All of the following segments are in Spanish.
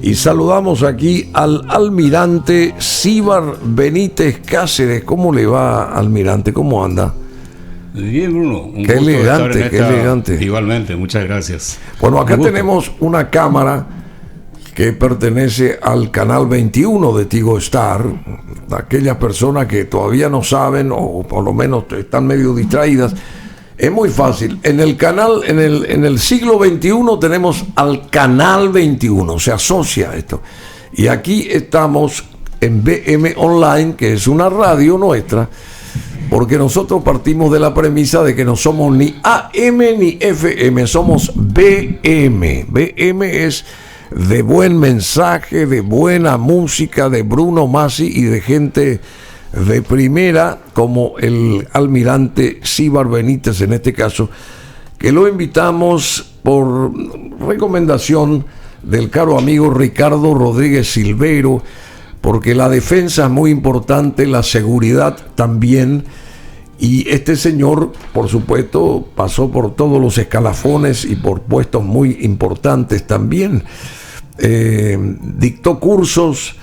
Y saludamos aquí al almirante Cíbar Benítez Cáceres. ¿Cómo le va, almirante? ¿Cómo anda? Bien, Bruno. Qué elegante, qué elegante. Igualmente, muchas gracias. Bueno, acá tenemos una cámara que pertenece al canal 21 de Tigo Star. Aquellas personas que todavía no saben, o por lo menos están medio distraídas, es muy fácil. En el canal, en el siglo XXI tenemos al canal 21, se asocia a esto. Y aquí estamos en BM Online, que es una radio nuestra, porque nosotros partimos de la premisa de que no somos ni AM ni FM, somos BM. BM es de buen mensaje, de buena música, de Bruno Masi y de gente de primera, como el almirante Cíbar Benítez en este caso, que lo invitamos por recomendación del caro amigo Ricardo Rodríguez Silveiro, porque la defensa es muy importante, la seguridad también, y este señor, por supuesto, pasó por todos los escalafones y por puestos muy importantes también. Dictó cursos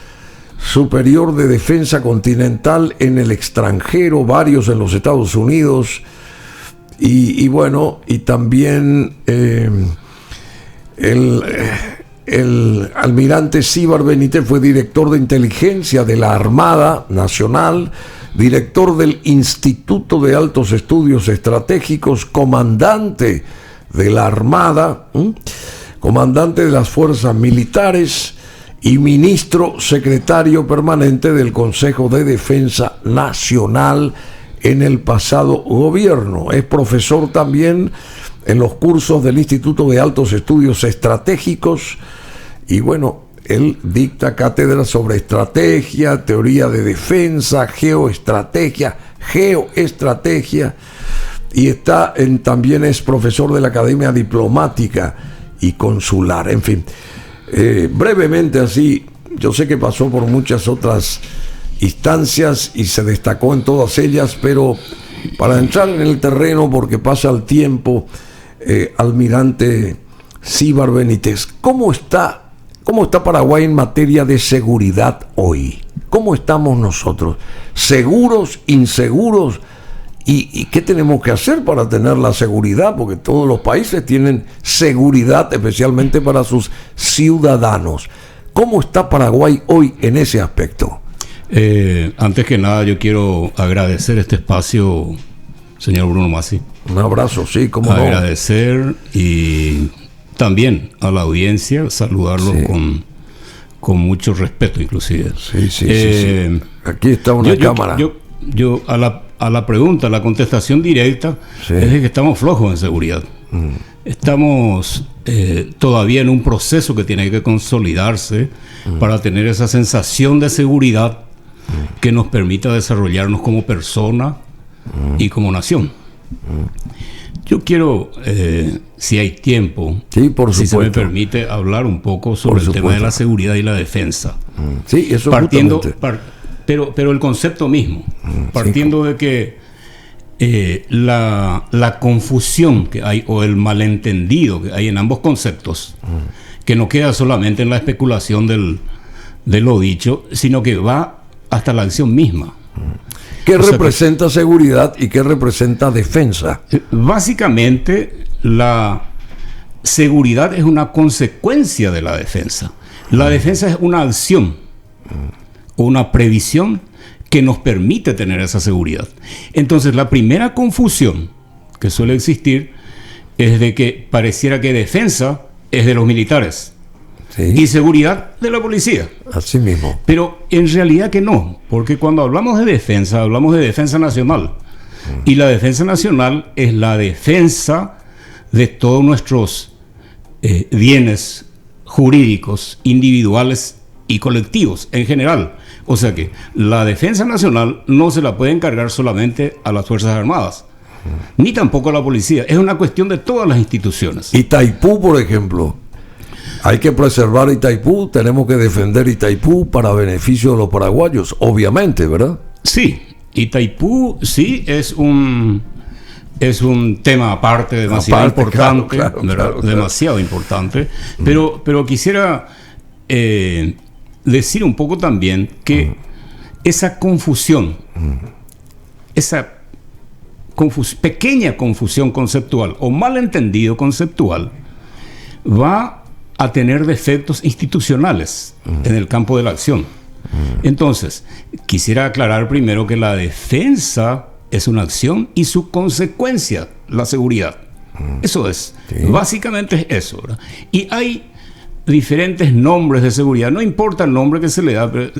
superior de defensa continental en el extranjero, varios en los Estados Unidos, y bueno, y también el almirante Cíbar Benítez fue director de inteligencia de la Armada Nacional, director del Instituto de Altos Estudios Estratégicos, comandante de la Armada, comandante de las Fuerzas Militares y ministro secretario permanente del Consejo de Defensa Nacional en el pasado gobierno. Es profesor también en los cursos del Instituto de Altos Estudios Estratégicos y bueno, él dicta cátedras sobre estrategia, teoría de defensa, geoestrategia y también es profesor de la Academia Diplomática y Consular, en fin. Brevemente así, yo sé que pasó por muchas otras instancias y se destacó en todas ellas, pero para entrar en el terreno, porque pasa el tiempo, almirante Cíbar Benítez, ¿cómo está Paraguay en materia de seguridad hoy? ¿Cómo estamos nosotros? ¿Seguros, inseguros? ¿Y qué tenemos que hacer para tener la seguridad? Porque todos los países tienen seguridad, especialmente para sus ciudadanos. ¿Cómo está Paraguay hoy en ese aspecto? Antes que nada, yo quiero agradecer este espacio, señor Bruno Masi. Un abrazo, sí, cómo no. Agradecer y también a la audiencia, saludarlos con mucho respeto, inclusive. Sí. Aquí está una cámara. Yo a la pregunta, la contestación directa es de que estamos flojos en seguridad. Estamos todavía en un proceso que tiene que consolidarse para tener esa sensación de seguridad que nos permita desarrollarnos como persona y como nación. Yo quiero, si hay tiempo, si se me permite, hablar un poco sobre el tema de la seguridad y la defensa. Sí, eso partiendo, pero el concepto mismo, partiendo de que la confusión que hay o el malentendido que hay en ambos conceptos, que no queda solamente en la especulación de lo dicho, sino que va hasta la acción misma. ¿Qué representa seguridad y qué representa defensa? Básicamente, la seguridad es una consecuencia de la defensa. La defensa es una acción, una previsión que nos permite tener esa seguridad. Entonces, la primera confusión que suele existir es de que pareciera que defensa es de los militares y seguridad de la policía. Así mismo. Pero en realidad que no, porque cuando hablamos de defensa nacional. Y la defensa nacional es la defensa de todos nuestros bienes jurídicos, individuales y colectivos en general. O sea que la defensa nacional no se la puede encargar solamente a las Fuerzas Armadas, ni tampoco a la policía. Es una cuestión de todas las instituciones. Itaipú, por ejemplo. Hay que preservar Itaipú, tenemos que defender Itaipú para beneficio de los paraguayos, obviamente, ¿verdad? Sí, Itaipú sí es un tema aparte, demasiado importante, claro, demasiado importante, pero quisiera decir un poco también que esa confusión, esa pequeña confusión conceptual o malentendido conceptual va a tener defectos institucionales en el campo de la acción. Entonces, quisiera aclarar primero que la defensa es una acción y su consecuencia, la seguridad. Eso es. Sí. Básicamente es eso, ¿verdad? Y hay diferentes nombres de seguridad. No importa el nombre que se le da, pero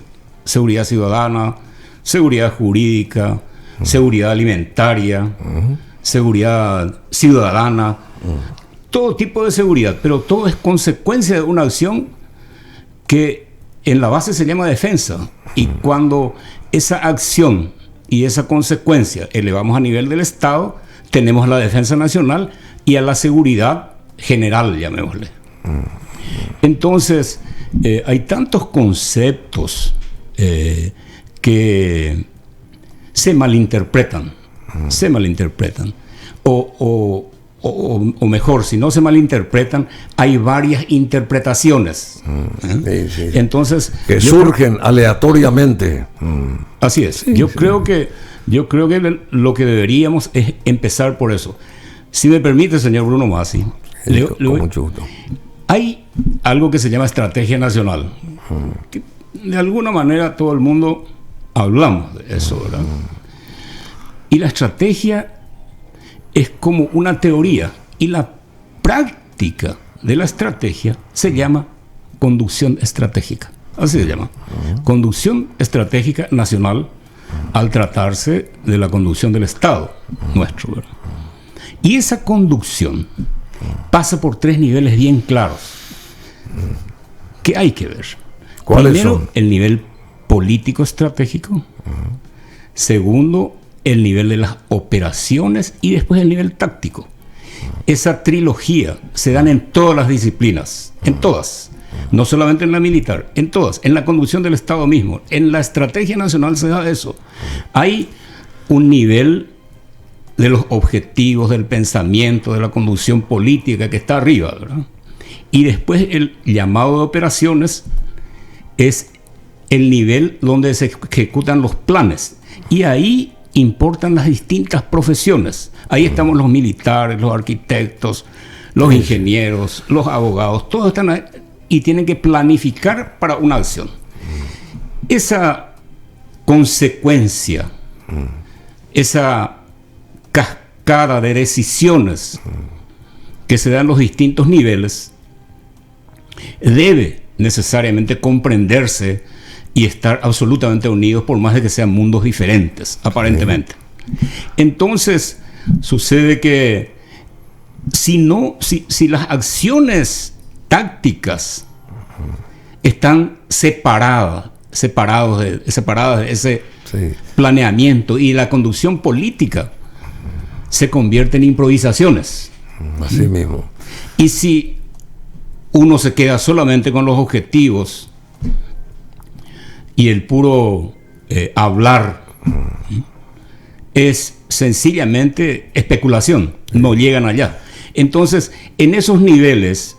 seguridad ciudadana, seguridad jurídica, seguridad alimentaria, seguridad ciudadana, todo tipo de seguridad, pero todo es consecuencia de una acción que en la base se llama defensa. Y cuando esa acción y esa consecuencia elevamos a nivel del Estado, tenemos la defensa nacional y a la seguridad general, llamémosle. Entonces, hay tantos conceptos que se malinterpretan. O mejor, si no se malinterpretan, hay varias interpretaciones. Sí. Entonces, que surgen aleatoriamente. Así es. Yo creo que lo que deberíamos es empezar por eso. Si me permite, señor Bruno Masi, con mucho gusto. Hay algo que se llama estrategia nacional. Que de alguna manera todo el mundo hablamos de eso, ¿verdad? Y la estrategia es como una teoría, y la práctica de la estrategia se llama conducción estratégica. Así se llama. Conducción estratégica nacional, al tratarse de la conducción del Estado nuestro, ¿verdad? Y esa conducción pasa por 3 niveles bien claros que hay que ver. ¿Cuáles Primero, son? el nivel político estratégico. Segundo, el nivel de las operaciones, y después el nivel táctico. Esa trilogía se dan en todas las disciplinas, en todas, no solamente en la militar, en todas, en la conducción del Estado mismo, en la estrategia nacional se da eso. Hay un nivel de los objetivos, del pensamiento, de la conducción política que está arriba, ¿verdad? Y después el llamado de operaciones es el nivel donde se ejecutan los planes, y ahí importan las distintas profesiones. Ahí estamos los militares, los arquitectos, los ingenieros, los abogados, todos están ahí y tienen que planificar para una acción. Esa consecuencia, esa cascada de decisiones que se dan en los distintos niveles, debe necesariamente comprenderse y estar absolutamente unidos, por más de que sean mundos diferentes, aparentemente. Entonces, sucede que si las acciones tácticas están separadas de ese planeamiento, y la conducción política se convierte en improvisaciones. Así mismo. Y si uno se queda solamente con los objetivos y el puro hablar, es sencillamente especulación, no llegan allá. Entonces, en esos niveles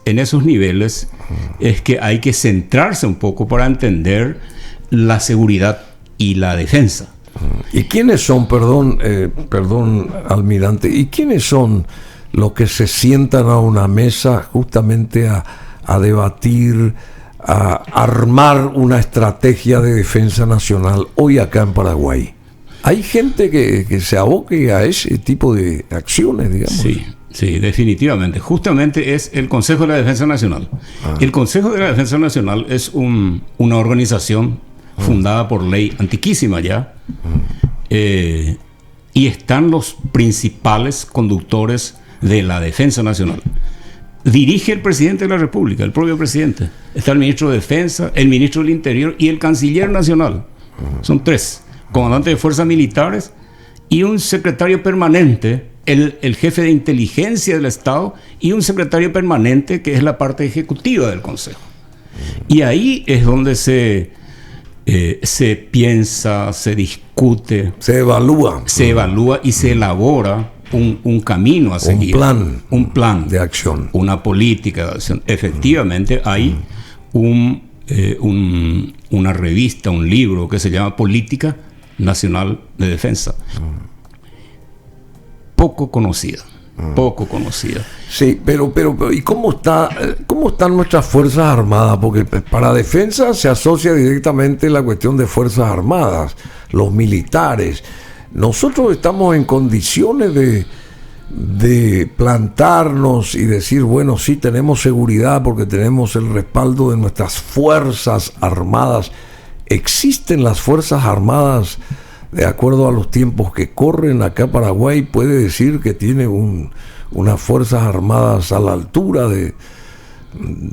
es que hay que centrarse un poco para entender la seguridad y la defensa. ¿Y quiénes son, perdón, almirante, y quiénes son los que se sientan a una mesa justamente a debatir, a armar una estrategia de defensa nacional hoy acá en Paraguay? ¿Hay gente que se aboque a ese tipo de acciones, digamos? Sí, definitivamente. Justamente es el Consejo de la Defensa Nacional. El Consejo de la Defensa Nacional es una organización fundada por ley, antiquísima ya, y están los principales conductores de la defensa nacional. Dirige el presidente de la República, el propio presidente. Está el ministro de Defensa, el ministro del Interior y el canciller nacional. Son 3 comandantes de fuerzas militares y un secretario permanente, el jefe de inteligencia del Estado, y un secretario permanente que es la parte ejecutiva del Consejo. Y ahí es donde se piensa, se discute, se evalúa y se elabora un camino a seguir, un plan de acción, una política de acción. Efectivamente hay un una revista, un libro que se llama Política Nacional de Defensa. Poco conocida. Sí, pero ¿y cómo están nuestras Fuerzas Armadas? Porque para defensa se asocia directamente la cuestión de Fuerzas Armadas, los militares. Nosotros estamos en condiciones de plantarnos y decir, bueno, sí tenemos seguridad porque tenemos el respaldo de nuestras Fuerzas Armadas. ¿Existen las Fuerzas Armadas de acuerdo a los tiempos que corren? Acá Paraguay puede decir que tiene unas Fuerzas Armadas a la altura de,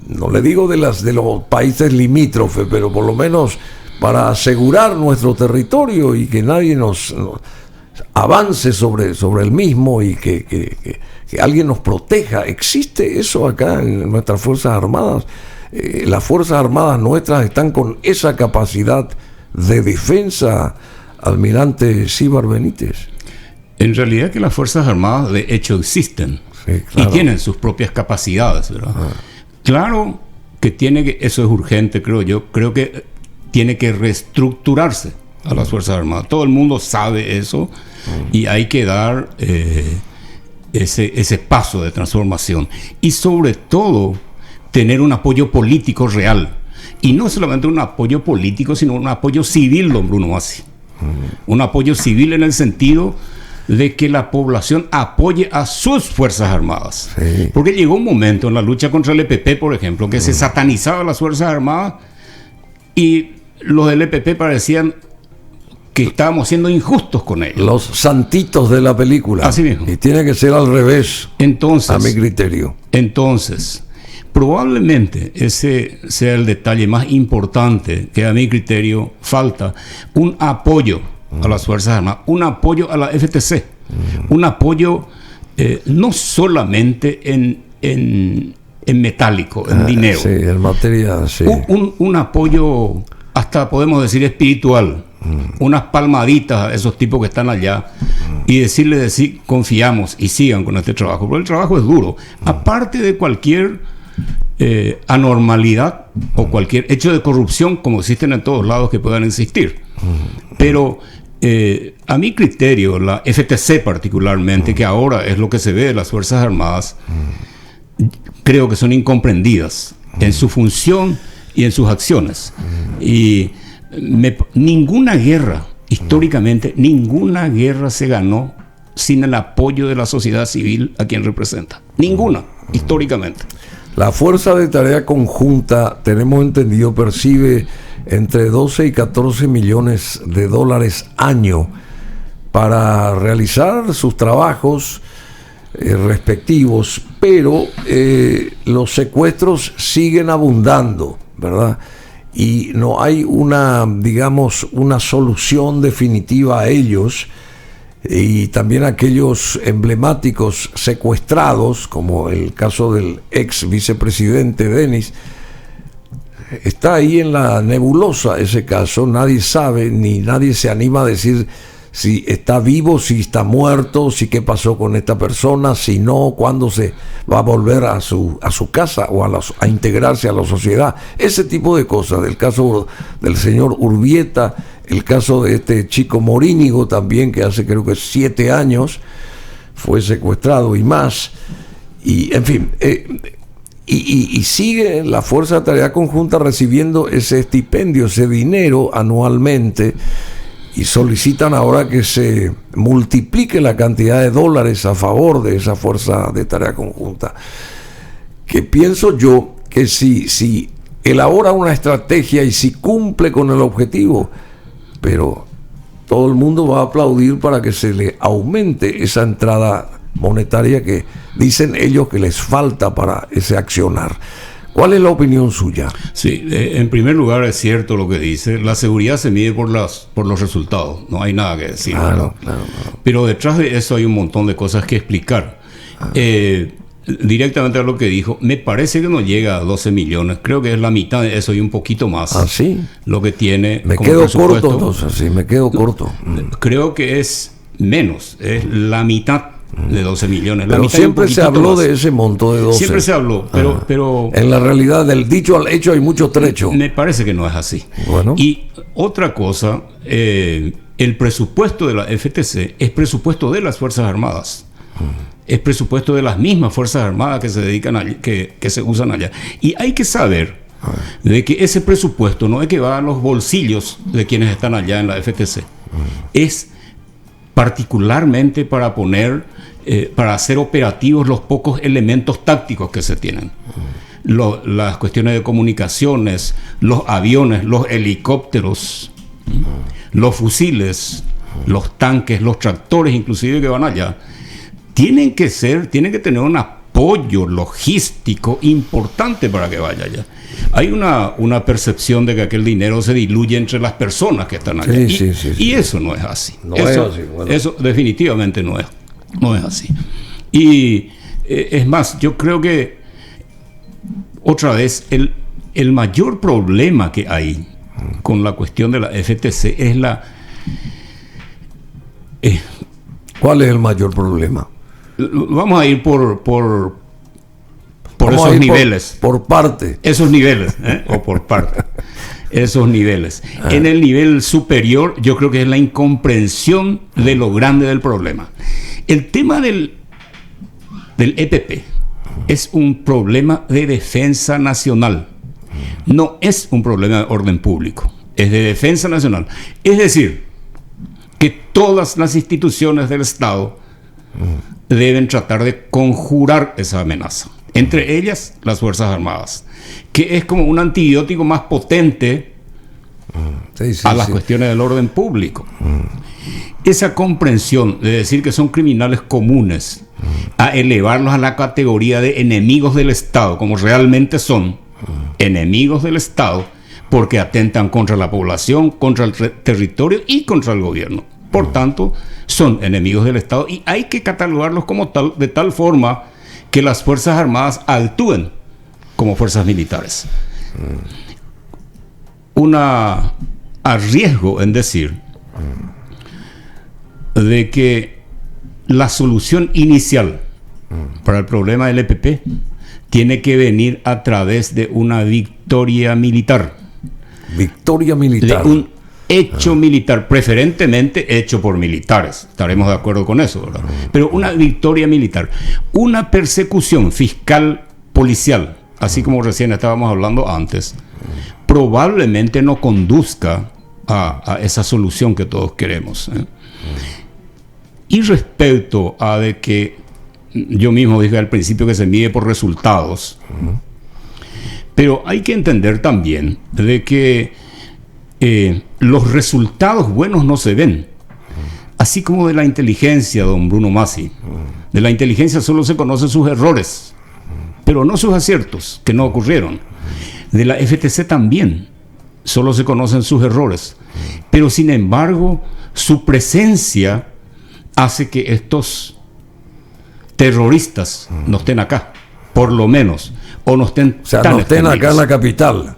no le digo de los países limítrofes, pero por lo menos para asegurar nuestro territorio y que nadie nos avance sobre el mismo y que alguien nos proteja. ¿Existe eso acá en nuestras Fuerzas Armadas? Las Fuerzas Armadas nuestras están con esa capacidad de defensa, almirante Cíbar Benítez. En realidad que las Fuerzas Armadas de hecho existen, sí, claro, y tienen sus propias capacidades, ¿verdad? Claro que eso es urgente, creo que tiene que reestructurarse a las Fuerzas Armadas. Todo el mundo sabe eso y hay que dar ese paso de transformación y sobre todo tener un apoyo político real, y no solamente un apoyo político sino un apoyo civil, don Bruno Masi. Un apoyo civil en el sentido de que la población apoye a sus Fuerzas Armadas. Sí. Porque llegó un momento en la lucha contra el EPP, por ejemplo, que se satanizaba las Fuerzas Armadas y los del EPP parecían que estábamos siendo injustos con ellos. Los santitos de la película. Así mismo. Y tiene que ser al revés, entonces, a mi criterio. Entonces, probablemente ese sea el detalle más importante que a mi criterio falta. Un apoyo a las Fuerzas Armadas, un apoyo a la FTC, un apoyo no solamente en metálico, en dinero. Sí, en materia, sí. Un apoyo, hasta podemos decir espiritual, unas palmaditas a esos tipos que están allá y decirles, confiamos y sigan con este trabajo, porque el trabajo es duro. Aparte de cualquier anormalidad o cualquier hecho de corrupción como existen en todos lados que puedan existir, pero a mi criterio la FTC particularmente, que ahora es lo que se ve de las Fuerzas Armadas, creo que son incomprendidas en su función y en sus acciones. Y ninguna guerra, históricamente, ninguna guerra se ganó sin el apoyo de la sociedad civil a quien representa. Ninguna, históricamente. La Fuerza de Tarea Conjunta, tenemos entendido, percibe entre 12 y 14 millones de dólares año para realizar sus trabajos respectivos, pero los secuestros siguen abundando, ¿verdad? Y no hay una solución definitiva a ellos. Y también aquellos emblemáticos secuestrados, como el caso del ex vicepresidente Denis, está ahí en la nebulosa ese caso. Nadie sabe, ni nadie se anima a decir si está vivo, si está muerto, si qué pasó con esta persona, si no, cuándo se va a volver a su casa o a integrarse a la sociedad. Ese tipo de cosas. Del caso del señor Urbieta, el caso de este chico Morínigo también, que hace creo que 7 años fue secuestrado y más. Y en fin, y sigue la Fuerza de Tarea Conjunta recibiendo ese estipendio, ese dinero anualmente, y solicitan ahora que se multiplique la cantidad de dólares a favor de esa Fuerza de Tarea Conjunta. Que pienso yo que si elabora una estrategia y si cumple con el objetivo, pero todo el mundo va a aplaudir para que se le aumente esa entrada monetaria que dicen ellos que les falta para ese accionar. ¿Cuál es la opinión suya? Sí, en primer lugar es cierto lo que dice. La seguridad se mide por los resultados. No hay nada que decir. Claro. Pero detrás de eso hay un montón de cosas que explicar. Directamente a lo que dijo, me parece que no llega a 12 millones. Creo que es la mitad de eso y un poquito más. ¿Ah, sí? Lo que tiene. Me quedo corto, entonces. Sí, me quedo corto. Creo que es menos. Es la mitad de 12 millones. Pero siempre se habló de ese monto de 12. Siempre se habló, pero en la realidad, del dicho al hecho hay mucho trecho. Me parece que no es así. Bueno. Y otra cosa, el presupuesto de la FTC es presupuesto de las Fuerzas Armadas. Es presupuesto de las mismas Fuerzas Armadas que se dedican allí, que se usan allá. Y hay que saber de que ese presupuesto no es que va a los bolsillos de quienes están allá en la FTC. Es particularmente para para hacer operativos los pocos elementos tácticos que se tienen. Las cuestiones de comunicaciones, los aviones, los helicópteros, los fusiles, los tanques, los tractores inclusive que van allá, tienen que tener un apoyo logístico importante para que vaya allá. Hay una percepción de que aquel dinero se diluye entre las personas que están allá. Y eso no es así. Eso definitivamente no es así. Y es más, yo creo que otra vez el mayor problema que hay con la cuestión de la FTC es ¿cuál es el mayor problema? Vamos a ir por esos niveles. Por parte. Esos niveles, o por parte. Esos niveles. En el nivel superior, yo creo que es la incomprensión de lo grande del problema. El tema del EPP es un problema de defensa nacional. No es un problema de orden público. Es de defensa nacional. Es decir, que todas las instituciones del Estado deben tratar de conjurar esa amenaza. Entre ellas, las Fuerzas Armadas, que es como un antibiótico más potente a las cuestiones del orden público. Esa comprensión de decir que son criminales comunes, a elevarlos a la categoría de enemigos del Estado, como realmente son enemigos del Estado, porque atentan contra la población, contra el territorio y contra el gobierno. Por tanto, son enemigos del Estado y hay que catalogarlos como tal, de tal forma que las Fuerzas Armadas actúen como fuerzas militares. Arriesgo en decir de que la solución inicial para el problema del EPP tiene que venir a través de una victoria militar. Victoria militar. De un hecho militar, preferentemente hecho por militares. Estaremos de acuerdo con eso, ¿verdad? Pero una victoria militar. Una persecución fiscal policial, así como recién estábamos hablando antes, probablemente no conduzca a esa solución que todos queremos. Y respecto a de que yo mismo dije al principio que se mide por resultados, pero hay que entender también de que los resultados buenos no se ven, así como de la inteligencia, don Bruno Masi. De la inteligencia solo se conocen sus errores, pero no sus aciertos, que no ocurrieron. De la FTC también solo se conocen sus errores, pero sin embargo su presencia hace que estos terroristas no estén acá, por lo menos, o no estén no estén acá en la capital.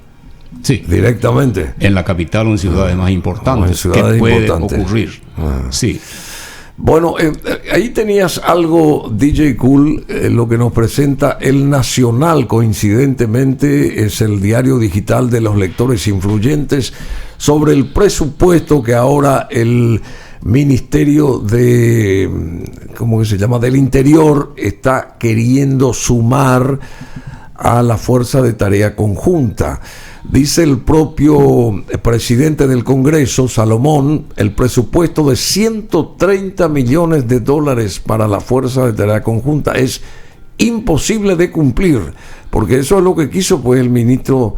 Sí, directamente. En la capital o en ciudades más importantes. ¿Qué puede ocurrir? Sí. Bueno, ahí tenías algo, DJ Cool, lo que nos presenta El Nacional, coincidentemente, es el diario digital de los lectores influyentes, sobre el presupuesto que ahora el Ministerio de, ¿cómo que se llama?, del Interior está queriendo sumar a la Fuerza de Tarea Conjunta. Dice el propio presidente del Congreso, Salomón, el presupuesto de $130 millones para la Fuerza de Tarea Conjunta es imposible de cumplir, porque eso es lo que quiso pues el ministro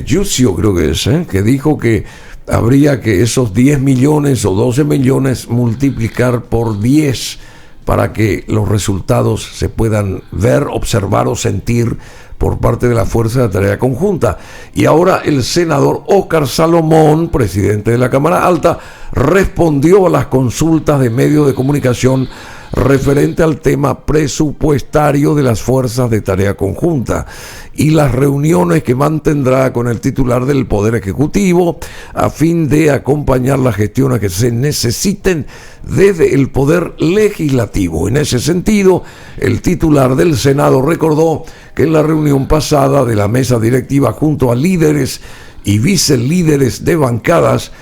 Yucio, creo que es, que dijo que habría que esos 10 millones o 12 millones multiplicar por 10 para que los resultados se puedan ver, observar o sentir por parte de la Fuerza de Tarea Conjunta. Y ahora el senador Óscar Salomón, presidente de la Cámara Alta, respondió a las consultas de medios de comunicación referente al tema presupuestario de las fuerzas de tarea conjunta y las reuniones que mantendrá con el titular del Poder Ejecutivo a fin de acompañar las gestiones que se necesiten desde el Poder Legislativo. En ese sentido, el titular del Senado recordó que en la reunión pasada de la mesa directiva junto a líderes y vicelíderes de bancadas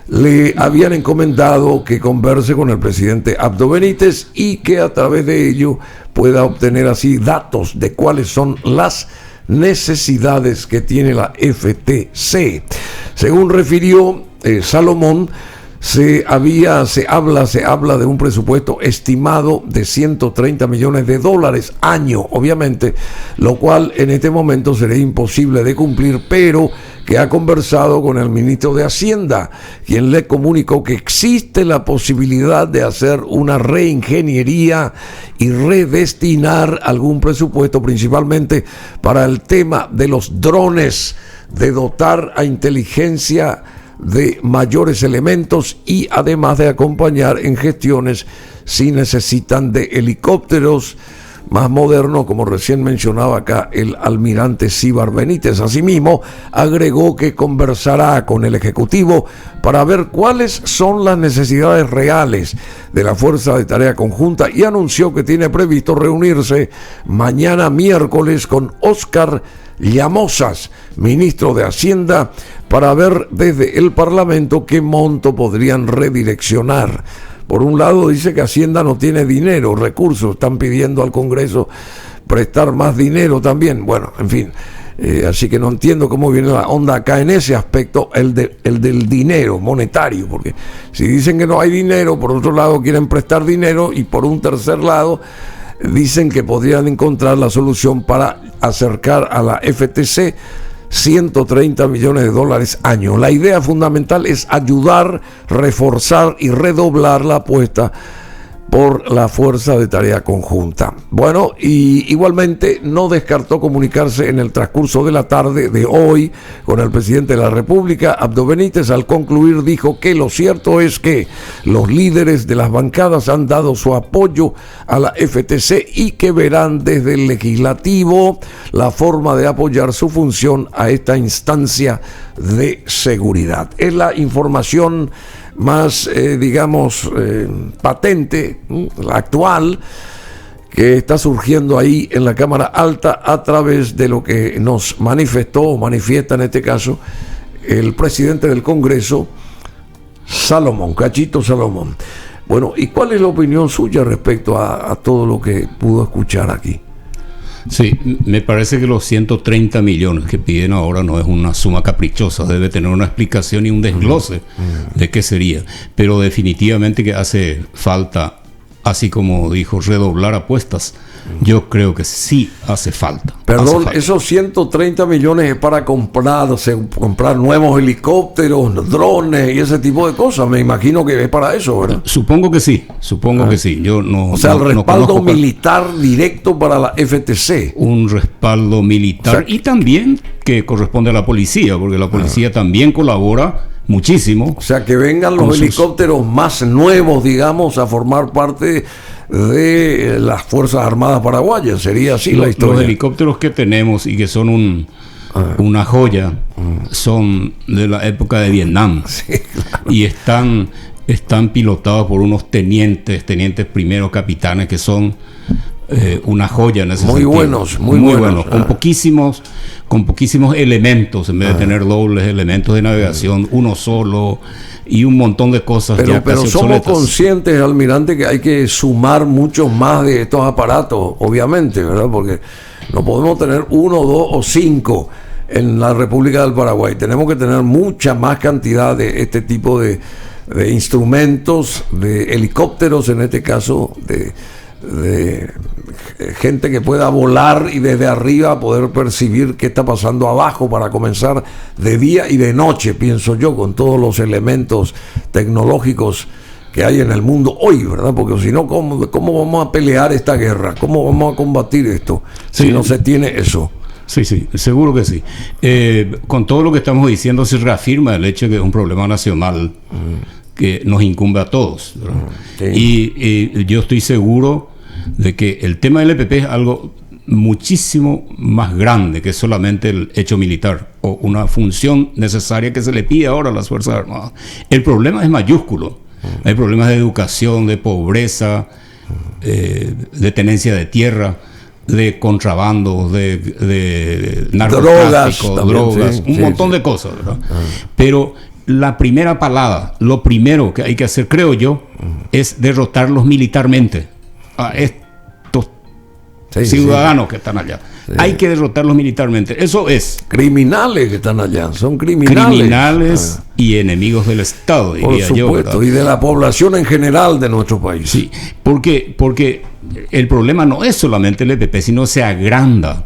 le habían encomendado que converse con el presidente Abdo Benítez y que a través de ello pueda obtener así datos de cuáles son las necesidades que tiene la FTC. Según refirió Salomón, se habla de un presupuesto estimado de $130 millones año, obviamente, lo cual en este momento sería imposible de cumplir, pero que ha conversado con el ministro de Hacienda, quien le comunicó que existe la posibilidad de hacer una reingeniería y redestinar algún presupuesto, principalmente para el tema de los drones, de dotar a inteligencia de mayores elementos y además de acompañar en gestiones si necesitan de helicópteros más modernos, como recién mencionaba acá el almirante Cíbar Benítez. Asimismo, agregó que conversará con el Ejecutivo para ver cuáles son las necesidades reales de la Fuerza de Tarea Conjunta y anunció que tiene previsto reunirse mañana miércoles con Óscar Llamosas, ministro de Hacienda, para ver desde el Parlamento qué monto podrían redireccionar. Por un lado dice que Hacienda no tiene dinero, recursos, están pidiendo al Congreso prestar más dinero también. Bueno, en fin, así que no entiendo cómo viene la onda acá en ese aspecto, el del dinero monetario, porque si dicen que no hay dinero, por otro lado quieren prestar dinero y por un tercer lado dicen que podrían encontrar la solución para acercar a la FTC $130 millones año. La idea fundamental es ayudar, reforzar y redoblar la apuesta por la Fuerza de Tarea Conjunta. Bueno, y igualmente no descartó comunicarse en el transcurso de la tarde de hoy con el presidente de la República, Abdo Benítez. Al concluir dijo que lo cierto es que los líderes de las bancadas han dado su apoyo a la FTC y que verán desde el legislativo la forma de apoyar su función a esta instancia de seguridad. Es la información más, patente, la actual, que está surgiendo ahí en la Cámara Alta a través de lo que nos manifiesta en este caso el presidente del Congreso, Salomón, Cachito Salomón. Bueno, ¿y cuál es la opinión suya respecto a todo lo que pudo escuchar aquí? Sí, me parece que los 130 millones que piden ahora no es una suma caprichosa, debe tener una explicación y un desglose de qué sería, pero definitivamente que hace falta, así como dijo, redoblar apuestas. Yo creo que sí hace falta. Perdón, esos 130 millones es para comprar nuevos helicópteros, drones y ese tipo de cosas. Me imagino que es para eso, ¿verdad? Supongo que sí. Yo no. O sea, el respaldo militar directo para la FTC. Un respaldo militar, y también que corresponde a la policía, porque la policía también colabora muchísimo. O sea, que vengan los helicópteros más nuevos, digamos, a formar parte de las Fuerzas Armadas paraguayas. Sería así la historia. Los helicópteros que tenemos y que son una joya son de la época de Vietnam. Sí, claro. Y están pilotados por unos tenientes primeros capitanes que son una joya en ese sentido. Muy buenos, con poquísimos elementos, en vez de tener dobles elementos de navegación, uno solo y un montón de cosas. Pero somos conscientes, almirante, que hay que sumar muchos más de estos aparatos, obviamente, ¿verdad? Porque no podemos tener 1, 2 o 5 en la República del Paraguay. Tenemos que tener mucha más cantidad de este tipo de instrumentos, de helicópteros, en este caso, de gente que pueda volar y desde arriba poder percibir qué está pasando abajo, para comenzar de día y de noche, pienso yo, con todos los elementos tecnológicos que hay en el mundo hoy, ¿verdad? Porque si no, ¿cómo vamos a pelear esta guerra? ¿Cómo vamos a combatir esto si no se tiene eso? Sí, seguro que sí. Con todo lo que estamos diciendo se reafirma el hecho de que es un problema nacional que nos incumbe a todos, ¿verdad? Sí. Y yo estoy seguro de que el tema del EPP es algo muchísimo más grande que solamente el hecho militar o una función necesaria que se le pide ahora a las Fuerzas Armadas. El problema es mayúsculo. Hay problemas de educación, de pobreza, de tenencia de tierra, de contrabando, de narcotráfico, drogas, sí, un montón de cosas, ¿verdad? Pero la primera palada, lo primero que hay que hacer, creo yo, es derrotarlos militarmente a estos ciudadanos que están allá. Sí. Hay que derrotarlos militarmente. Eso es. Criminales que están allá, son criminales. Criminales y enemigos del Estado, diría yo. Por supuesto, y de la población en general de nuestro país. Sí, porque el problema no es solamente el EPP, sino se agranda.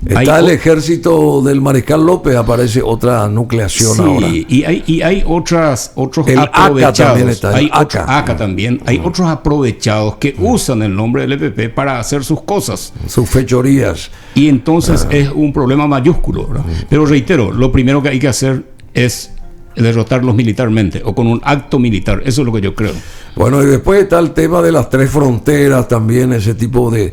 Está el ejército del Mariscal López, aparece otra nucleación ahora. Y hay otros el aprovechados. ACA también. Hay otros aprovechados que usan el nombre del EPP para hacer sus cosas. Sus fechorías. Y entonces es un problema mayúsculo, ¿verdad? Pero reitero, lo primero que hay que hacer es derrotarlos militarmente o con un acto militar. Eso es lo que yo creo. Bueno, y después está el tema de las 3 fronteras también, ese tipo de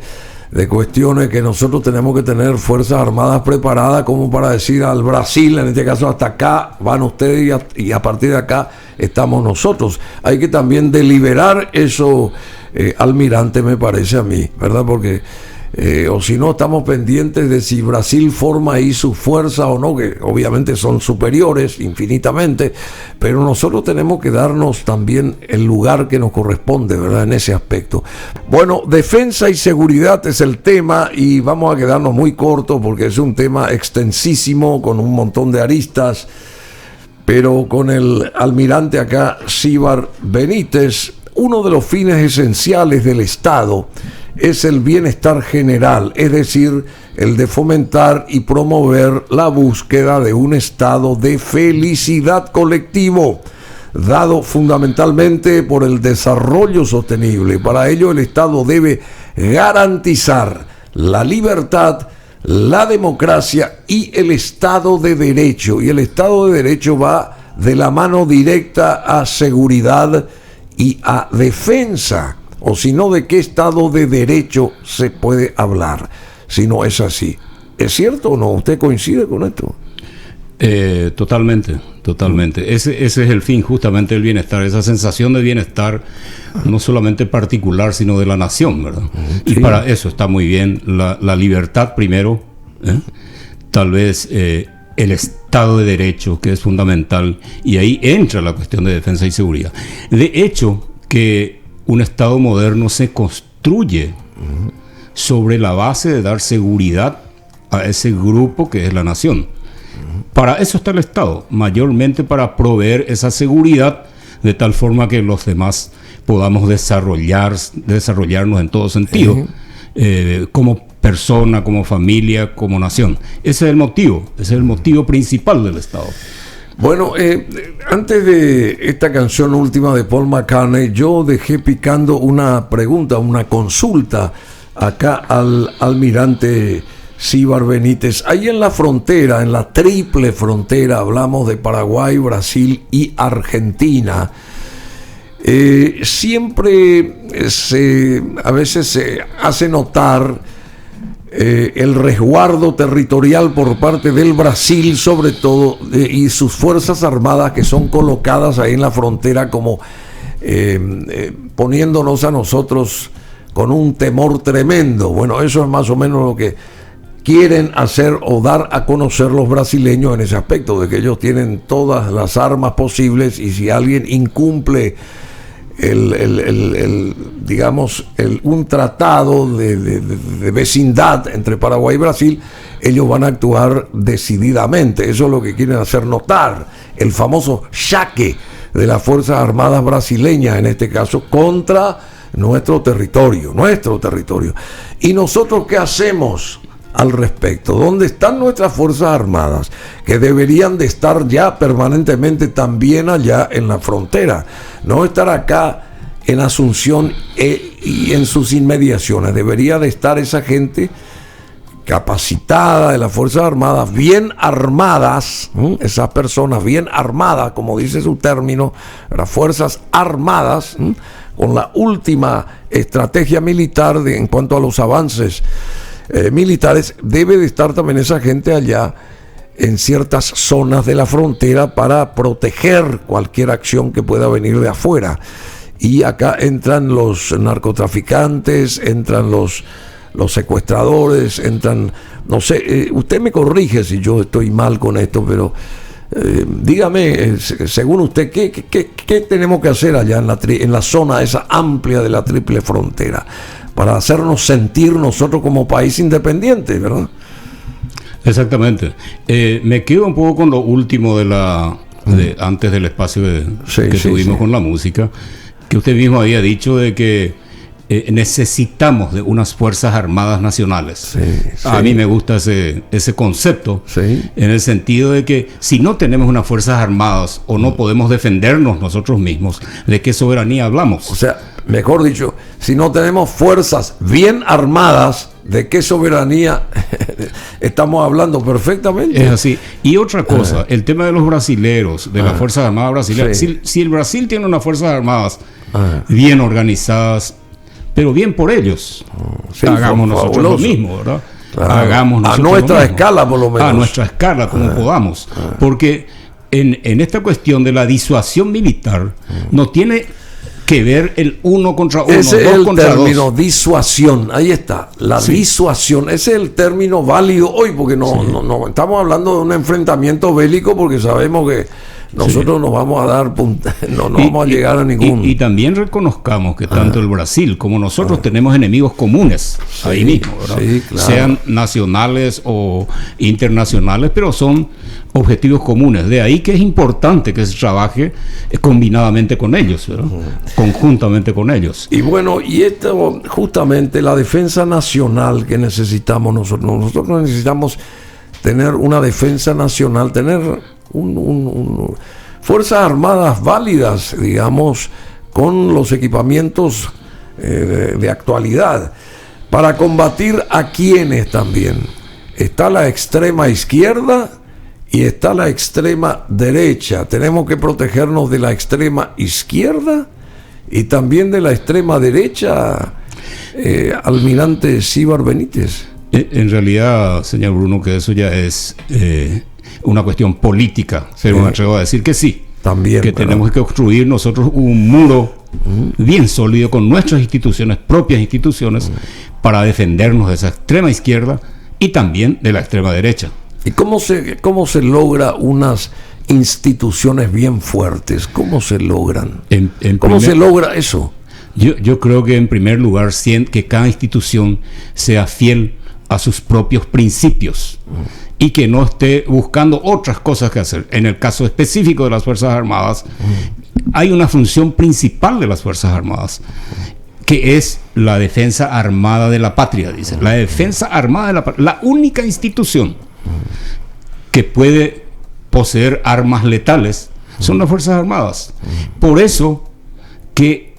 cuestiones que nosotros tenemos que tener fuerzas armadas preparadas como para decir al Brasil, en este caso hasta acá van ustedes y a partir de acá estamos nosotros. Hay que también deliberar eso, almirante, me parece a mí, ¿verdad? Porque o si no estamos pendientes de si Brasil forma ahí su fuerza o no, que obviamente son superiores infinitamente, pero nosotros tenemos que darnos también el lugar que nos corresponde, ¿verdad? En ese aspecto. Bueno, defensa y seguridad es el tema y vamos a quedarnos muy cortos porque es un tema extensísimo con un montón de aristas, pero con el almirante acá, Cíbar Benítez, uno de los fines esenciales del Estado es el bienestar general, es decir, el de fomentar y promover la búsqueda de un estado de felicidad colectivo, dado fundamentalmente por el desarrollo sostenible. Para ello, el Estado debe garantizar la libertad, la democracia y el Estado de Derecho. Y el Estado de Derecho va de la mano directa a seguridad y a defensa. O si no, ¿de qué Estado de Derecho se puede hablar si no es así? ¿Es cierto o no? ¿Usted coincide con esto? Totalmente. Ese es el fin justamente del bienestar, esa sensación de bienestar no solamente particular, sino de la nación, ¿verdad? Sí. Y para eso está muy bien la libertad primero, tal vez el Estado de Derecho, que es fundamental, y ahí entra la cuestión de defensa y seguridad. De hecho, que un Estado moderno se construye sobre la base de dar seguridad a ese grupo que es la nación. Para eso está el Estado, mayormente para proveer esa seguridad de tal forma que los demás podamos desarrollarnos en todo sentido, como persona, como familia, como nación. Ese es el motivo principal del Estado. Bueno, antes de esta canción última de Paul McCartney, yo dejé picando una pregunta, una consulta acá al almirante Cíbar Benítez. Ahí en la frontera, en la triple frontera, hablamos de Paraguay, Brasil y Argentina. Siempre a veces se hace notar el resguardo territorial por parte del Brasil, sobre todo, y sus fuerzas armadas que son colocadas ahí en la frontera como poniéndonos a nosotros con un temor tremendo. Bueno, eso es más o menos lo que quieren hacer o dar a conocer los brasileños en ese aspecto, de que ellos tienen todas las armas posibles y si alguien incumple un tratado de vecindad entre Paraguay y Brasil, ellos van a actuar decididamente. Eso es lo que quieren hacer notar, el famoso saque de las Fuerzas Armadas brasileñas, en este caso, contra nuestro territorio. ¿Y nosotros qué hacemos al respecto? ¿Dónde están nuestras Fuerzas Armadas? Que deberían de estar ya permanentemente también allá en la frontera, no estar acá en Asunción y en sus inmediaciones. Debería de estar esa gente capacitada de las Fuerzas Armadas, bien armadas, esas personas bien armadas, como dice su término, las Fuerzas Armadas, con la última estrategia militar en cuanto a los avances militares, debe de estar también esa gente allá en ciertas zonas de la frontera para proteger cualquier acción que pueda venir de afuera. Y acá entran los narcotraficantes, entran los secuestradores, entran, no sé, usted me corrige si yo estoy mal con esto, pero dígame, según usted, ¿qué tenemos que hacer allá en la zona esa amplia de la triple frontera para hacernos sentir nosotros como país independiente, ¿verdad? Exactamente. Me quedo un poco con lo último antes del espacio que tuvimos con la música, que usted mismo había dicho de que necesitamos de unas Fuerzas Armadas nacionales. A mí me gusta ese concepto, en el sentido de que si no tenemos unas Fuerzas Armadas o no podemos defendernos nosotros mismos, ¿de qué soberanía hablamos? O sea, mejor dicho, si no tenemos fuerzas bien armadas, ¿de qué soberanía estamos hablando? Perfectamente. Es así. Y otra cosa, el tema de los brasileros, de las Fuerzas Armadas brasileñas. Si el Brasil tiene unas Fuerzas Armadas bien organizadas, pero bien por ellos, hagamos nosotros lo mismo, ¿verdad? Claro. Hagamos nosotros a nuestra escala, por lo menos. A nuestra escala, como podamos. Porque en esta cuestión de la disuasión militar, no tiene que ver el uno contra uno, ese dos es el contra término, dos. disuasión, ahí está, la disuasión, ese es el término válido hoy, porque no estamos hablando de un enfrentamiento bélico, porque sabemos que nosotros nos vamos a dar no vamos a llegar a ningún... Y también reconozcamos que tanto el Brasil como nosotros tenemos enemigos comunes ahí mismo, ¿verdad? Claro. Sean nacionales o internacionales, pero son objetivos comunes. De ahí que es importante que se trabaje combinadamente con ellos, ¿verdad? Conjuntamente con ellos. Y bueno, y esto justamente la defensa nacional que necesitamos nosotros necesitamos tener una defensa nacional, tener fuerzas armadas válidas, digamos, con los equipamientos de actualidad, para combatir a quienes también. Está la extrema izquierda y está la extrema derecha. Tenemos que protegernos de la extrema izquierda y también de la extrema derecha, almirante Sibart Benítez. En realidad, señor Bruno, que eso ya es una cuestión política, pero me atrevo a decir que sí. También, que tenemos que construir nosotros un muro bien sólido con nuestras instituciones, propias instituciones, para defendernos de esa extrema izquierda y también de la extrema derecha. ¿Y cómo se logra unas instituciones bien fuertes? ¿Cómo se logran? ¿Cómo se logra eso? Yo creo que en primer lugar que cada institución sea fiel a sus propios principios y que no esté buscando otras cosas que hacer. En el caso específico de las Fuerzas Armadas, hay una función principal de las Fuerzas Armadas, que es la defensa armada de la patria, dice. La defensa armada de la patria, la única institución que puede poseer armas letales son las Fuerzas Armadas. Por eso que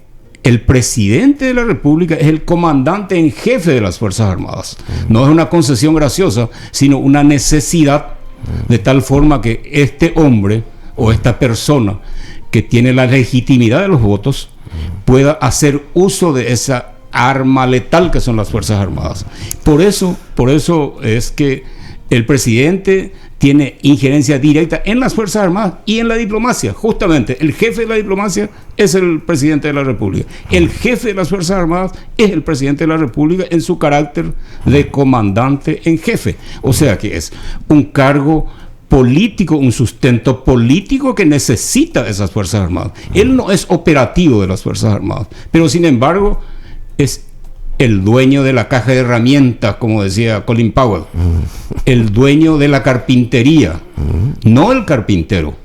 el presidente de la República es el comandante en jefe de las Fuerzas Armadas. No es una concesión graciosa, sino una necesidad, de tal forma que este hombre o esta persona que tiene la legitimidad de los votos pueda hacer uso de esa arma letal que son las Fuerzas Armadas. Por eso es que el presidente tiene injerencia directa en las Fuerzas Armadas y en la diplomacia. Justamente, el jefe de la diplomacia es el presidente de la República. El jefe de las Fuerzas Armadas es el presidente de la República en su carácter de comandante en jefe. O sea que es un cargo político, un sustento político que necesita esas Fuerzas Armadas. Él no es operativo de las Fuerzas Armadas, pero sin embargo es el dueño de la caja de herramientas, como decía Colin Powell, el dueño de la carpintería, no el carpintero,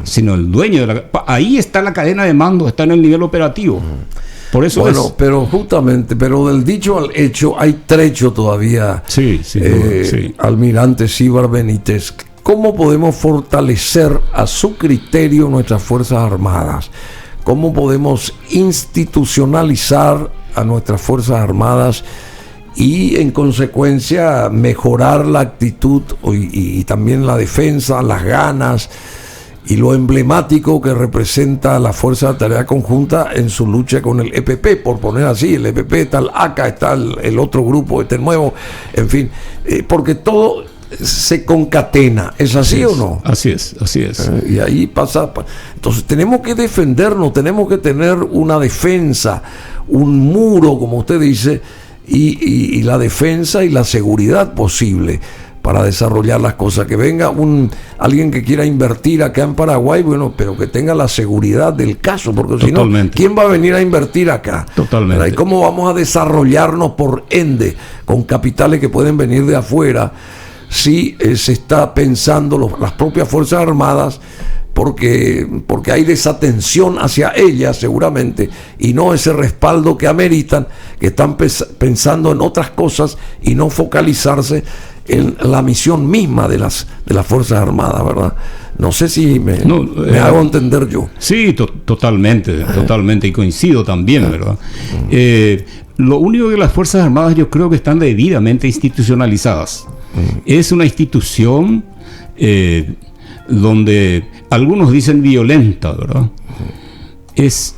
sino el dueño de la... Ahí está la cadena de mando, está en el nivel operativo. Por eso bueno, pero justamente, pero del dicho al hecho hay trecho todavía. Sí. Almirante Sibart Benítez, ¿cómo podemos fortalecer a su criterio nuestras Fuerzas Armadas? ¿Cómo podemos institucionalizar a nuestras Fuerzas Armadas y en consecuencia mejorar la actitud y también la defensa, las ganas y lo emblemático que representa la Fuerza de Tarea Conjunta en su lucha con el EPP, por poner así, el EPP, está el ACA, está el otro grupo, este nuevo, en fin, porque todo se concatena, ¿es así o no? Así es. Y ahí pasa, entonces tenemos que defendernos, tenemos que tener una defensa, un muro, como usted dice, y la defensa y la seguridad posible para desarrollar las cosas. Que venga alguien que quiera invertir acá en Paraguay, bueno, pero que tenga la seguridad del caso, porque si no, ¿quién va a venir a invertir acá? Totalmente. ¿Y cómo vamos a desarrollarnos por ende con capitales que pueden venir de afuera si se está pensando las propias Fuerzas Armadas? Porque hay desatención hacia ellas seguramente, y no ese respaldo que ameritan, que están pensando en otras cosas y no focalizarse en la misión misma de las Fuerzas Armadas, ¿verdad? No sé si me hago entender yo. Sí, totalmente, y coincido también, ¿verdad? Lo único que las Fuerzas Armadas yo creo que están debidamente institucionalizadas. Es una institución donde algunos dicen violenta, ¿verdad? Es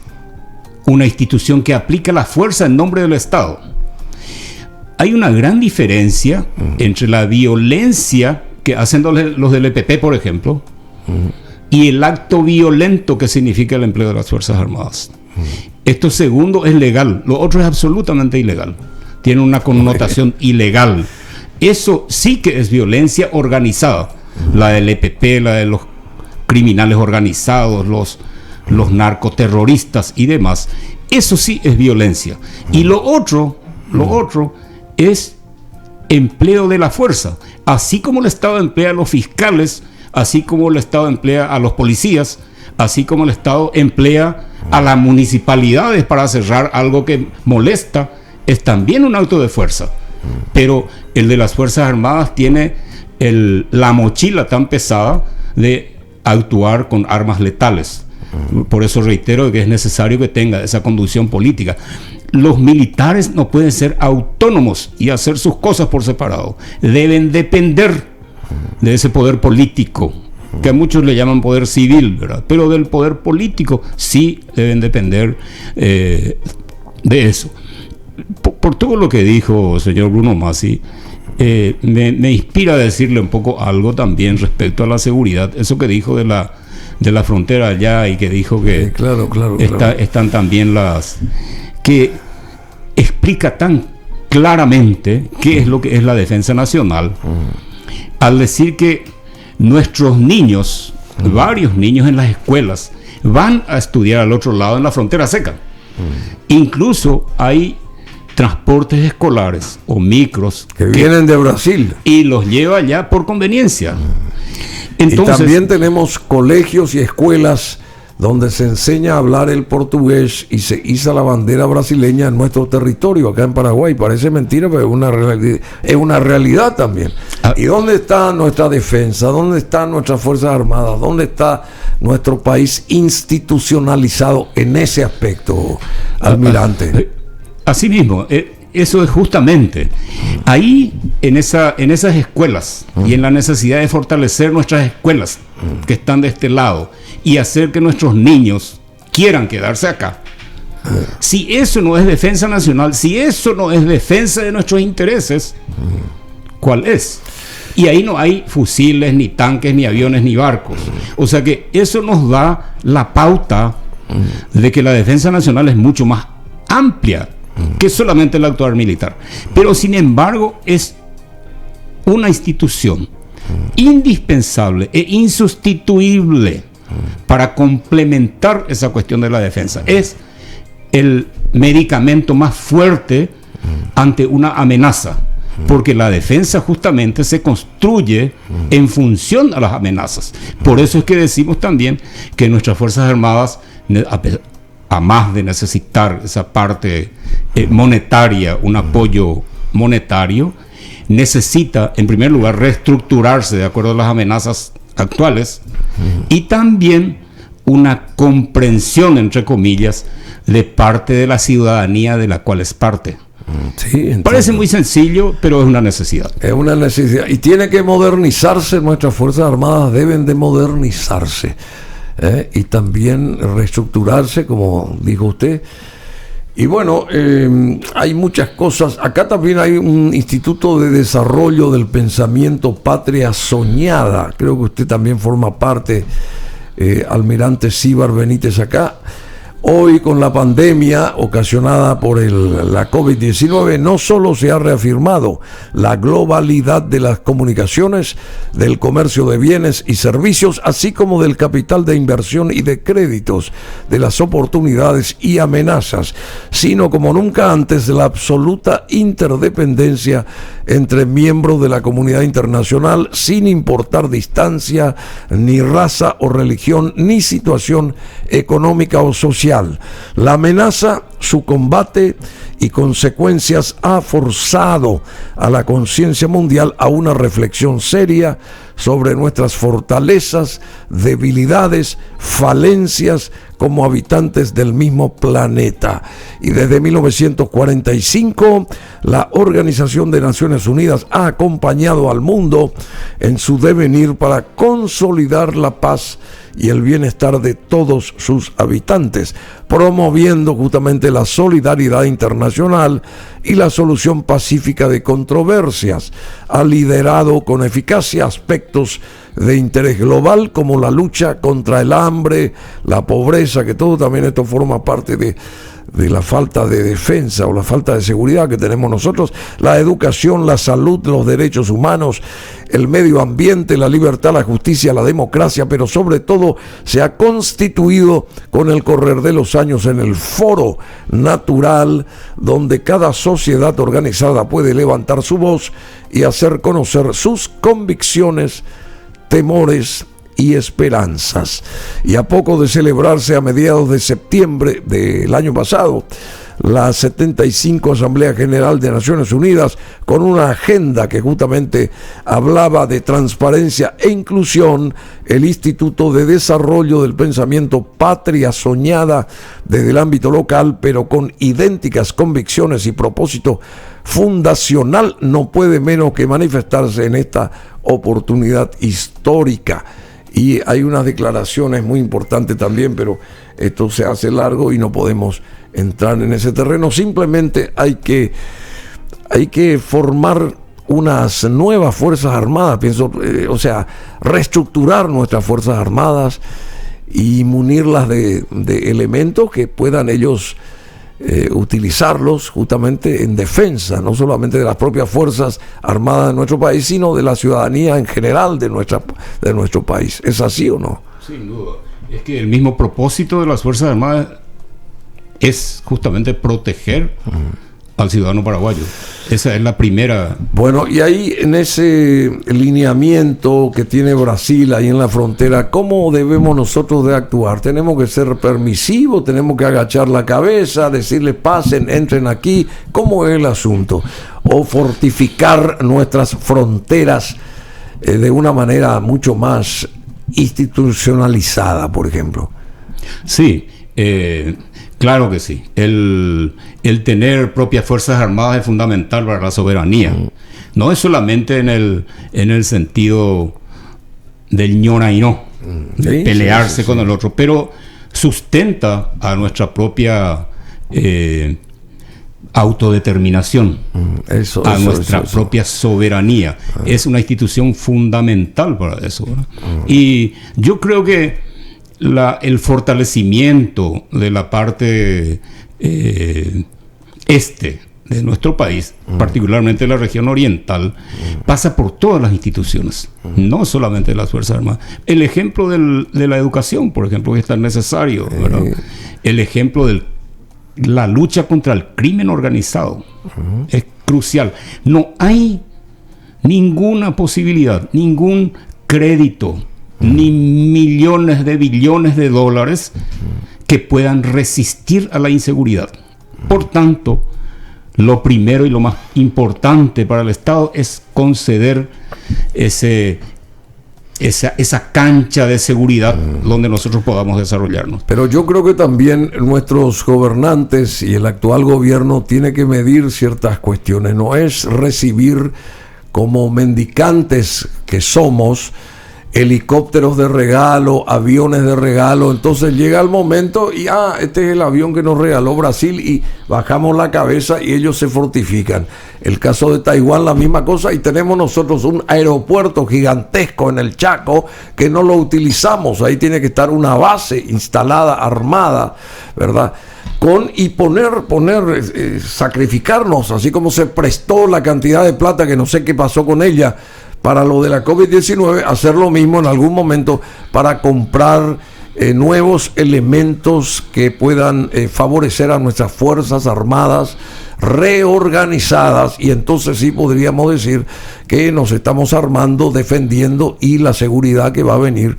una institución que aplica la fuerza en nombre del Estado. Hay una gran diferencia entre la violencia que hacen los del EPP, por ejemplo, y el acto violento que significa el empleo de las Fuerzas Armadas. Esto segundo es legal, lo otro es absolutamente ilegal. Tiene una connotación ilegal. Eso sí que es violencia organizada. La del EPP, la de los criminales organizados, los narcoterroristas y demás. Eso sí es violencia. Y lo otro es empleo de la fuerza. Así como el Estado emplea a los fiscales, así como el Estado emplea a los policías, así como el Estado emplea a las municipalidades para cerrar algo que molesta, es también un acto de fuerza. Pero el de las Fuerzas Armadas tiene la mochila tan pesada de actuar con armas letales. Por eso reitero que es necesario que tenga esa conducción política. Los militares no pueden ser autónomos y hacer sus cosas por separado. Deben depender de ese poder político, que a muchos le llaman poder civil, ¿verdad? Pero del poder político sí deben depender de eso. Por todo lo que dijo el señor Bruno Masi, me inspira a decirle un poco algo también respecto a la seguridad. Eso que dijo de la frontera allá, y que dijo que claro. Están también que explica tan claramente qué es lo que es la defensa nacional, al decir que nuestros niños, varios niños en las escuelas, van a estudiar al otro lado en la frontera seca. Incluso hay transportes escolares o micros que vienen de Brasil y los lleva allá por conveniencia. Entonces, y también tenemos colegios y escuelas donde se enseña a hablar el portugués y se iza la bandera brasileña en nuestro territorio, acá en Paraguay. Parece mentira, pero es una realidad también. ¿Y dónde está nuestra defensa? ¿Dónde están nuestras Fuerzas Armadas? ¿Dónde está nuestro país institucionalizado en ese aspecto, almirante? Así mismo, eso es justamente ahí, en esas escuelas, y en la necesidad de fortalecer nuestras escuelas que están de este lado y hacer que nuestros niños quieran quedarse acá. Si eso no es defensa nacional, si eso no es defensa de nuestros intereses, ¿cuál es? Y ahí no hay fusiles, ni tanques, ni aviones, ni barcos. O sea que eso nos da la pauta de que la defensa nacional es mucho más amplia que solamente el actuar militar. Pero sin embargo es una institución indispensable e insustituible para complementar esa cuestión de la defensa. Es el medicamento más fuerte ante una amenaza, porque la defensa justamente se construye en función a las amenazas. Por eso es que decimos también que nuestras Fuerzas Armadas, a más de necesitar esa parte monetaria, un apoyo monetario, necesita en primer lugar reestructurarse de acuerdo a las amenazas actuales, y también una comprensión, entre comillas, de parte de la ciudadanía de la cual es parte. Sí, entiendo. Parece muy sencillo, pero es una necesidad. Es una necesidad. Y tiene que modernizarse, nuestras Fuerzas Armadas deben de modernizarse. Y también reestructurarse, como dijo usted. Y bueno, hay muchas cosas. Acá también hay un Instituto de Desarrollo del Pensamiento Patria Soñada. Creo que usted también forma parte, Almirante Cíbar Benítez, acá. Hoy, con la pandemia ocasionada por la COVID-19, no solo se ha reafirmado la globalidad de las comunicaciones, del comercio de bienes y servicios, así como del capital de inversión y de créditos, de las oportunidades y amenazas, sino como nunca antes de la absoluta interdependencia entre miembros de la comunidad internacional, sin importar distancia, ni raza o religión, ni situación económica o social. La amenaza, su combate y consecuencias ha forzado a la conciencia mundial a una reflexión seria sobre nuestras fortalezas, debilidades, falencias como habitantes del mismo planeta. Y desde 1945, la Organización de Naciones Unidas ha acompañado al mundo en su devenir para consolidar la paz y el bienestar de todos sus habitantes, promoviendo justamente la solidaridad internacional y la solución pacífica de controversias. Ha liderado con eficacia aspectos de interés global como la lucha contra el hambre, la pobreza, que todo también esto forma parte de la falta de defensa o la falta de seguridad que tenemos nosotros, la educación, la salud, los derechos humanos, el medio ambiente, la libertad, la justicia, la democracia, pero sobre todo se ha constituido con el correr de los años en el foro natural donde cada sociedad organizada puede levantar su voz y hacer conocer sus convicciones, temores y esperanzas. Y a poco de celebrarse a mediados de septiembre del año pasado la 75 Asamblea General de Naciones Unidas, con una agenda que justamente hablaba de transparencia e inclusión, el Instituto de Desarrollo del Pensamiento Patria Soñada desde el ámbito local, pero con idénticas convicciones y propósito fundacional, no puede menos que manifestarse en esta oportunidad histórica. Y hay unas declaraciones muy importantes también, pero esto se hace largo y no podemos entrar en ese terreno. Simplemente hay que formar unas nuevas Fuerzas Armadas, pienso, reestructurar nuestras Fuerzas Armadas y munirlas de elementos que puedan ellos utilizarlos justamente en defensa, no solamente de las propias Fuerzas Armadas de nuestro país, sino de la ciudadanía en general de nuestro país. ¿Es así o no? Sin duda. Es que el mismo propósito de las Fuerzas Armadas es justamente proteger al ciudadano paraguayo. Esa es la primera. Bueno, y ahí en ese lineamiento que tiene Brasil ahí en la frontera, ¿cómo debemos nosotros de actuar? ¿Tenemos que ser permisivos? ¿Tenemos que agachar la cabeza, decirles pasen, entren aquí? ¿Cómo es el asunto? ¿O fortificar nuestras fronteras de una manera mucho más institucionalizada, por ejemplo? Sí, claro que sí. El tener propias Fuerzas Armadas es fundamental para la soberanía. No es solamente en el sentido del ñora y no, de pelearse con el otro, pero sustenta a nuestra propia autodeterminación, nuestra propia soberanía. Es una institución fundamental para eso, ¿verdad? Y yo creo que el fortalecimiento de la parte este de nuestro país, particularmente la región oriental, pasa por todas las instituciones, no solamente las Fuerzas Armadas. El ejemplo de la educación, por ejemplo, que es tan necesario, ¿verdad? El ejemplo de la lucha contra el crimen organizado es crucial. No hay ninguna posibilidad, ningún crédito, ni millones de billones de dólares que puedan resistir a la inseguridad. Por tanto, lo primero y lo más importante para el Estado es conceder ese esa cancha de seguridad donde nosotros podamos desarrollarnos. Pero yo creo que también nuestros gobernantes y el actual gobierno tiene que medir ciertas cuestiones. No es recibir como mendicantes que somos helicópteros de regalo, aviones de regalo. Entonces llega el momento y este es el avión que nos regaló Brasil y bajamos la cabeza y ellos se fortifican. El caso de Taiwán, la misma cosa, y tenemos nosotros un aeropuerto gigantesco en el Chaco que no lo utilizamos. Ahí tiene que estar una base instalada, armada, ¿verdad? Sacrificarnos, así como se prestó la cantidad de plata que no sé qué pasó con ella para lo de la COVID-19, hacer lo mismo en algún momento para comprar nuevos elementos que puedan favorecer a nuestras Fuerzas Armadas reorganizadas, y entonces sí podríamos decir que nos estamos armando, defendiendo, y la seguridad que va a venir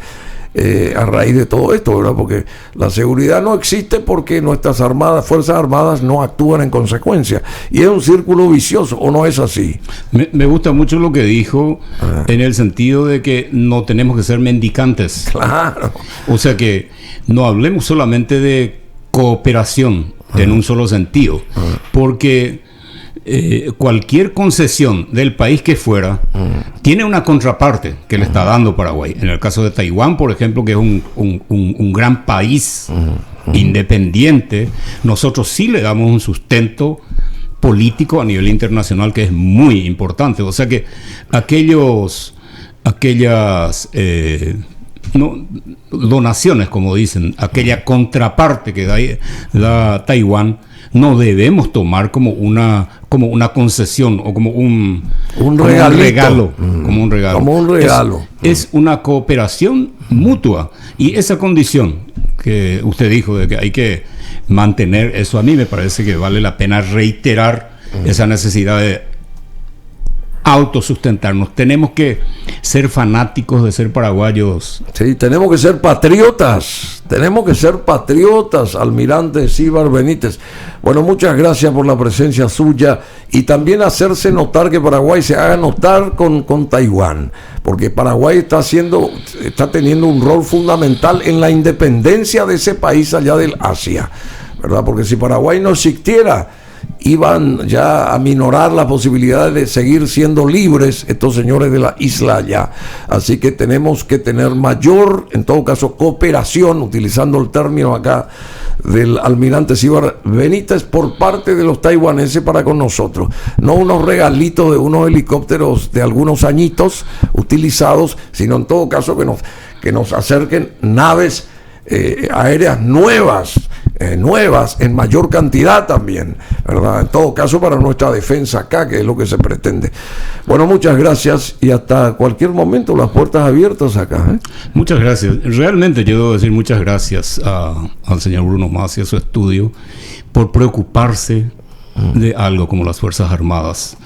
a raíz de todo esto, ¿verdad? Porque la seguridad no existe porque nuestras Fuerzas Armadas no actúan en consecuencia, y es un círculo vicioso, ¿o no es así? Me gusta mucho lo que dijo, en el sentido de que no tenemos que ser mendicantes. Claro. O sea, que no hablemos solamente de cooperación en un solo sentido, porque cualquier concesión del país que fuera tiene una contraparte que le está dando Paraguay. En el caso de Taiwán, por ejemplo, que es un gran país independiente, nosotros sí le damos un sustento político a nivel internacional que es muy importante. O sea que aquellas donaciones, como dicen, aquella contraparte que da Taiwán, no debemos tomar como una concesión o como un regalo. Como un regalo. Es una cooperación mutua. Y esa condición que usted dijo de que hay que mantener, eso a mí me parece que vale la pena reiterar esa necesidad de autosustentarnos. Tenemos que ser fanáticos de ser paraguayos. Sí, tenemos que ser patriotas. Almirante Sibart Benítez. Bueno, muchas gracias por la presencia suya, y también hacerse notar que Paraguay se haga notar con Taiwán, porque Paraguay está teniendo un rol fundamental en la independencia de ese país allá del Asia, ¿verdad? Porque si Paraguay no existiera, iban ya a minorar la posibilidad de seguir siendo libres estos señores de la isla allá. Así que tenemos que tener mayor, en todo caso, cooperación, utilizando el término acá del almirante Sibart Benítez, por parte de los taiwaneses para con nosotros. No unos regalitos de unos helicópteros de algunos añitos utilizados, sino en todo caso que nos acerquen naves aéreas nuevas, en mayor cantidad también, ¿verdad? En todo caso, para nuestra defensa acá, que es lo que se pretende. Bueno, muchas gracias, y hasta cualquier momento las puertas abiertas acá. Muchas gracias. Realmente yo debo decir muchas gracias al señor Bruno Masi y a su estudio por preocuparse de algo como las Fuerzas Armadas.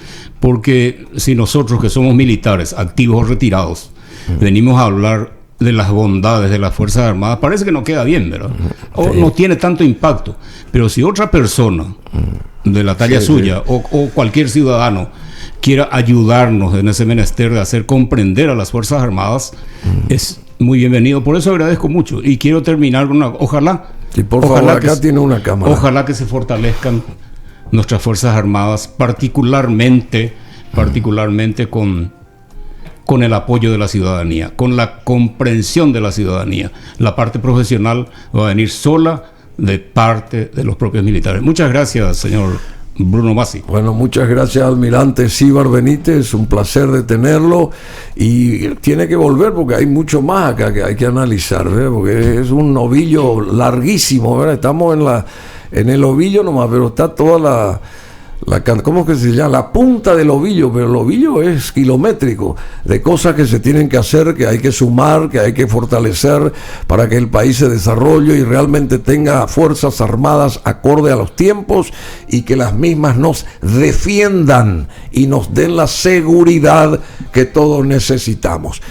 Porque si nosotros, que somos militares, activos o retirados, venimos a hablar de las bondades de las Fuerzas Armadas, parece que no queda bien, ¿verdad? O no tiene tanto impacto. Pero si otra persona de la talla suya o cualquier ciudadano quiera ayudarnos en ese menester de hacer comprender a las Fuerzas Armadas, es muy bienvenido. Por eso agradezco mucho, y quiero terminar con ojalá, acá tiene una cámara. Ojalá que se fortalezcan nuestras Fuerzas Armadas, particularmente con el apoyo de la ciudadanía, con la comprensión de la ciudadanía. La parte profesional va a venir sola de parte de los propios militares. Muchas gracias, señor Bruno Masi. Bueno, muchas gracias, almirante Sibart Benítez, un placer de tenerlo, y tiene que volver porque hay mucho más acá que hay que analizar, ¿verdad? Porque es un ovillo larguísimo, ¿verdad? Estamos en el ovillo nomás, pero está toda ¿cómo es que se llama? La punta del ovillo, pero el ovillo es kilométrico de cosas que se tienen que hacer, que hay que sumar, que hay que fortalecer para que el país se desarrolle y realmente tenga Fuerzas Armadas acorde a los tiempos, y que las mismas nos defiendan y nos den la seguridad que todos necesitamos.